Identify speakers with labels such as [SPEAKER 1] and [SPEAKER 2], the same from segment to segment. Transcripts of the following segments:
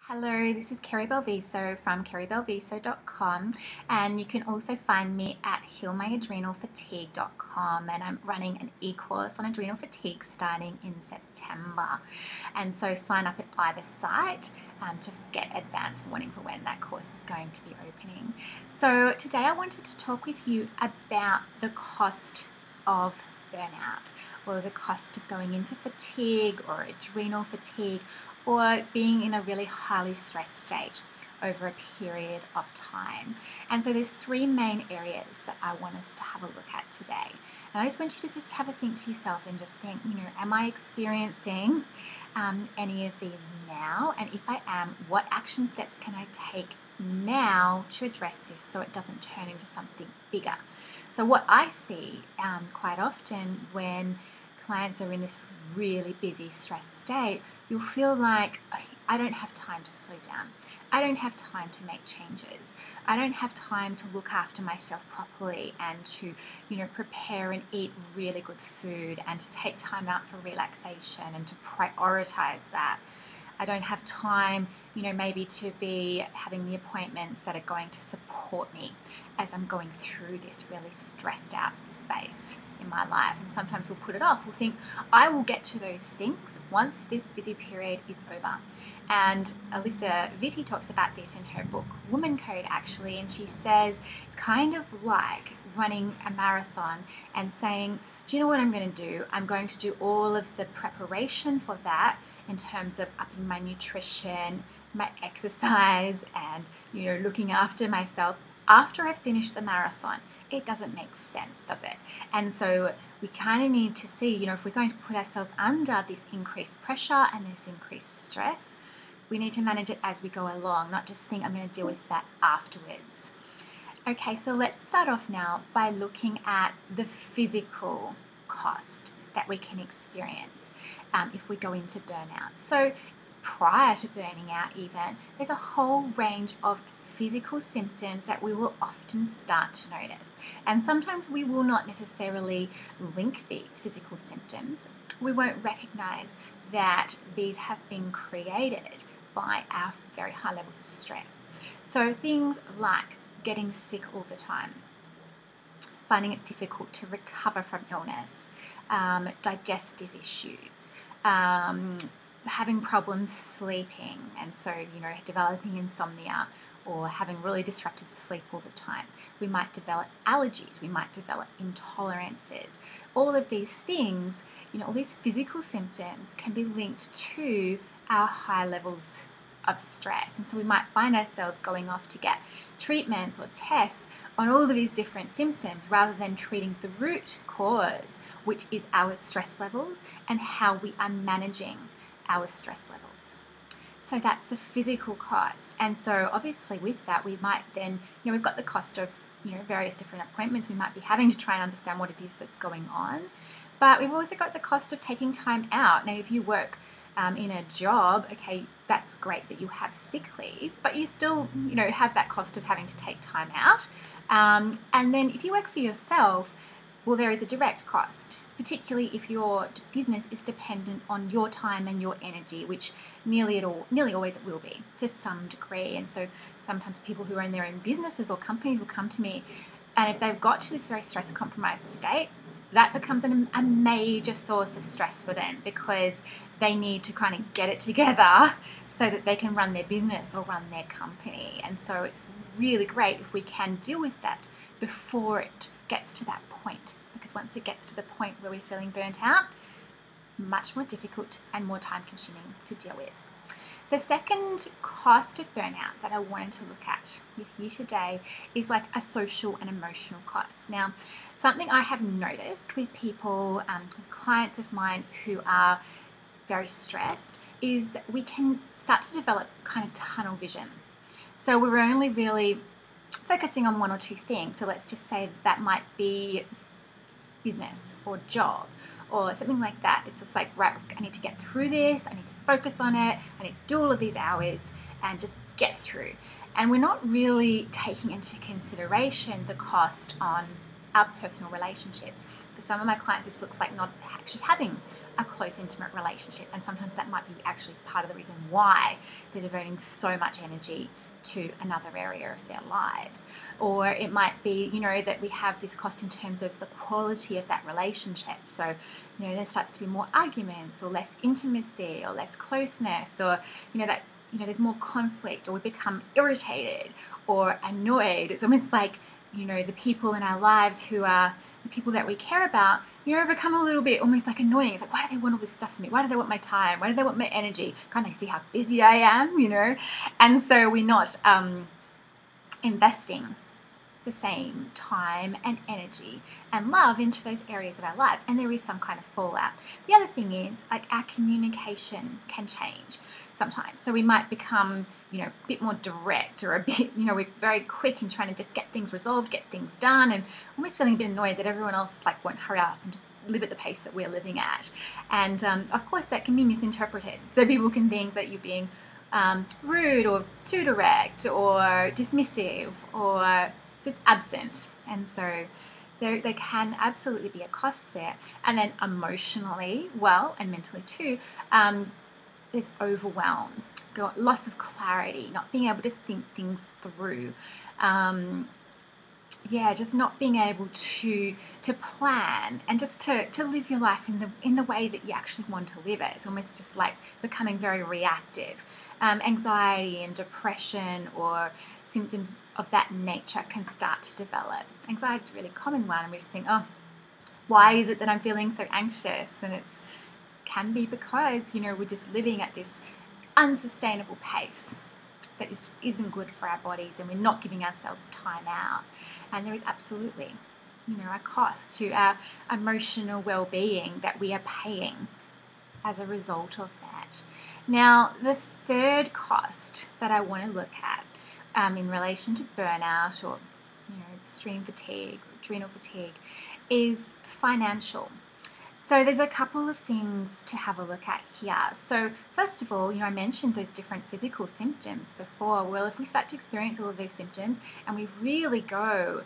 [SPEAKER 1] Hello, this is Kerry Belviso from kerrybelviso.com, and you can also find me at healmyadrenalfatigue.com, and I'm running an e-course on adrenal fatigue starting in September. And so sign up at either site to get advance warning for when that course is going to be opening. So today I wanted to talk with you about the cost of burnout, or the cost of going into fatigue or adrenal fatigue, or being in a really highly stressed state over a period of time. And so there's three main areas that I want us to have a look at today. And I just want you to just have a think to yourself and just think, am I experiencing any of these now? And if I am, what action steps can I take now to address this so it doesn't turn into something bigger? So what I see quite often when clients are in this really busy, stressed state, you'll feel like, I don't have time to slow down. I don't have time to make changes. I don't have time to look after myself properly and to, prepare and eat really good food and to take time out for relaxation and to prioritize that. I don't have time, maybe to be having the appointments that are going to support me as I'm going through this really stressed out space in my life. And sometimes we'll put it off. We'll think, I will get to those things once this busy period is over. And Alyssa Vitti talks about this in her book, Woman Code, actually, and she says it's kind of like running a marathon and saying, do you know what I'm going to do? I'm going to do all of the preparation for that in terms of upping my nutrition, my exercise, and looking after myself after I finish the marathon. It doesn't make sense, does it? And so we kind of need to see, if we're going to put ourselves under this increased pressure and this increased stress, we need to manage it as we go along, not just think I'm going to deal with that afterwards. Okay, so let's start off now by looking at the physical cost that we can experience if we go into burnout. So prior to burning out even, there's a whole range of physical symptoms that we will often start to notice. And sometimes we will not necessarily link these physical symptoms. We won't recognize that these have been created by our very high levels of stress. So things like getting sick all the time, finding it difficult to recover from illness, digestive issues, having problems sleeping, and so developing insomnia, or having really disrupted sleep all the time. We might develop allergies, we might develop intolerances. All of these things, all these physical symptoms can be linked to our high levels of stress. And so we might find ourselves going off to get treatments or tests on all of these different symptoms rather than treating the root cause, which is our stress levels and how we are managing our stress levels. So that's the physical cost. And so obviously with that, we might then, we've got the cost of, various different appointments. We might be having to try and understand what it is that's going on. But we've also got the cost of taking time out. Now, if you work in a job, okay, that's great that you have sick leave, but you still, have that cost of having to take time out. And then if you work for yourself, well, there is a direct cost, particularly if your business is dependent on your time and your energy, which nearly always it will be to some degree. And so sometimes people who own their own businesses or companies will come to me, and if they've got to this very stress compromised state, that becomes a major source of stress for them, because they need to kind of get it together so that they can run their business or run their company. And so it's really great if we can deal with that before it gets to that point, because once it gets to the point where we're feeling burnt out, much more difficult and more time consuming to deal with. The second cost of burnout that I wanted to look at with you today is like a social and emotional cost. Now, something I have noticed with people, with clients of mine who are very stressed, is we can start to develop kind of tunnel vision. So we're only really focusing on one or two things. So let's just say that might be business or job or something like that. It's just like, right, I need to get through this, I need to focus on it, I need to do all of these hours and just get through. And we're not really taking into consideration the cost on our personal relationships. For some of my clients, this looks like not actually having a close, intimate relationship. And sometimes that might be actually part of the reason why they're devoting so much energy to another area of their lives. Or it might be, that we have this cost in terms of the quality of that relationship. So, there starts to be more arguments or less intimacy or less closeness, or, that, there's more conflict, or we become irritated or annoyed. It's almost like, the people in our lives who are the people that we care about, become a little bit almost like annoying. It's like, why do they want all this stuff from me? Why do they want my time? Why do they want my energy? Can't they see how busy I am, And so we're not investing the same time and energy and love into those areas of our lives, and there is some kind of fallout. The other thing is, like, our communication can change sometimes. So we might become, a bit more direct, or a bit, we're very quick in trying to just get things resolved, get things done, and almost feeling a bit annoyed that everyone else won't hurry up and just live at the pace that we're living at. And of course that can be misinterpreted. So people can think that you're being rude or too direct or dismissive or just absent. And so there can absolutely be a cost there. And then emotionally, and mentally too, there's overwhelm, loss of clarity, not being able to think things through. Just not being able to plan and just to live your life in the way that you actually want to live it. It's almost just like becoming very reactive. Anxiety and depression or symptoms of that nature can start to develop. Anxiety is a really common one, and we just think, oh, why is it that I'm feeling so anxious? And it can be because, we're just living at this unsustainable pace that isn't good for our bodies, and we're not giving ourselves time out. And there is absolutely, a cost to our emotional well-being that we are paying as a result of that. Now, the third cost that I want to look at in relation to burnout or extreme fatigue, adrenal fatigue, is financial. So there's a couple of things to have a look at here. So first of all, I mentioned those different physical symptoms before. Well, if we start to experience all of these symptoms and we really go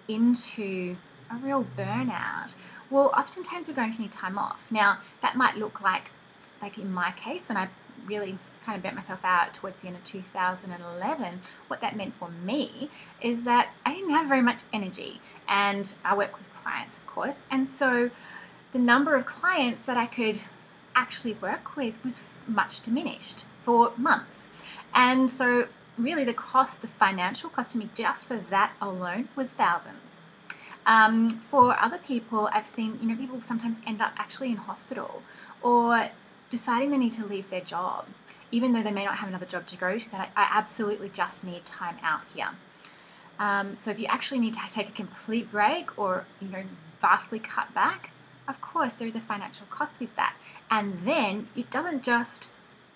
[SPEAKER 1] into a real burnout, well, oftentimes we're going to need time off. Now, that might look like in my case, when I really kind of burnt myself out towards the end of 2011, what that meant for me is that I didn't have very much energy. And I work with clients, of course, and so the number of clients that I could actually work with was much diminished for months. And so really the financial cost to me just for that alone was thousands. For other people, I've seen, people sometimes end up actually in hospital or deciding they need to leave their job, even though they may not have another job to go to. That I absolutely just need time out here. So if you actually need to take a complete break or, vastly cut back, of course, there is a financial cost with that. And then it doesn't just,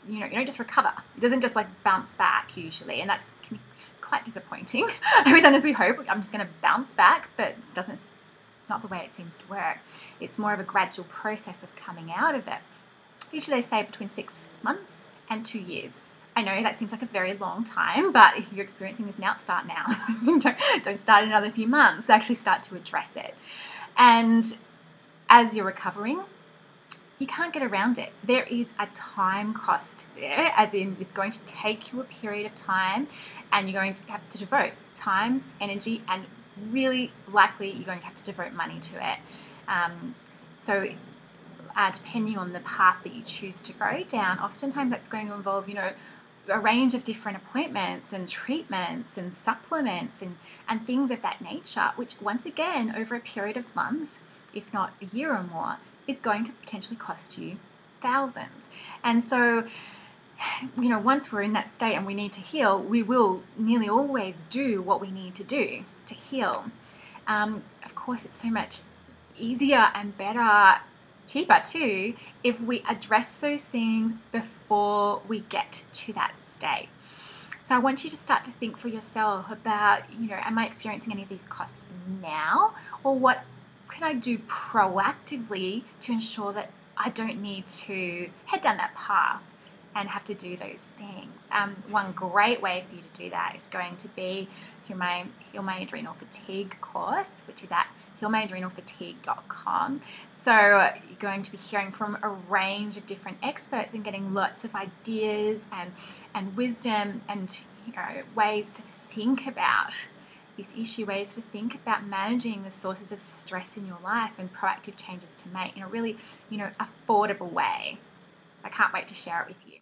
[SPEAKER 1] you don't just recover. It doesn't just bounce back usually. And that can be quite disappointing. Sometimes we hope I'm just going to bounce back, but it's not the way it seems to work. It's more of a gradual process of coming out of it. Usually they say between 6 months and 2 years. I know that seems like a very long time, but if you're experiencing this now, start now. Don't start in another few months. Actually start to address it. And as you're recovering, you can't get around it. There is a time cost there, as in it's going to take you a period of time, and you're going to have to devote time, energy, and really likely you're going to have to devote money to it. Depending on the path that you choose to go down, oftentimes that's going to involve, a range of different appointments and treatments and supplements and things of that nature, which once again, over a period of months, if not a year or more, is going to potentially cost you thousands. And so, once we're in that state and we need to heal, we will nearly always do what we need to do to heal. Of course, it's so much easier and better, cheaper too, if we address those things before we get to that state. So I want you to start to think for yourself about, am I experiencing any of these costs now? Or what can I do proactively to ensure that I don't need to head down that path and have to do those things? One great way for you to do that is going to be through my Heal My Adrenal Fatigue course, which is at healmyadrenalfatigue.com. So you're going to be hearing from a range of different experts and getting lots of ideas and wisdom and ways to think about this issue, ways to think about managing the sources of stress in your life and proactive changes to make in a really affordable way. So I can't wait to share it with you.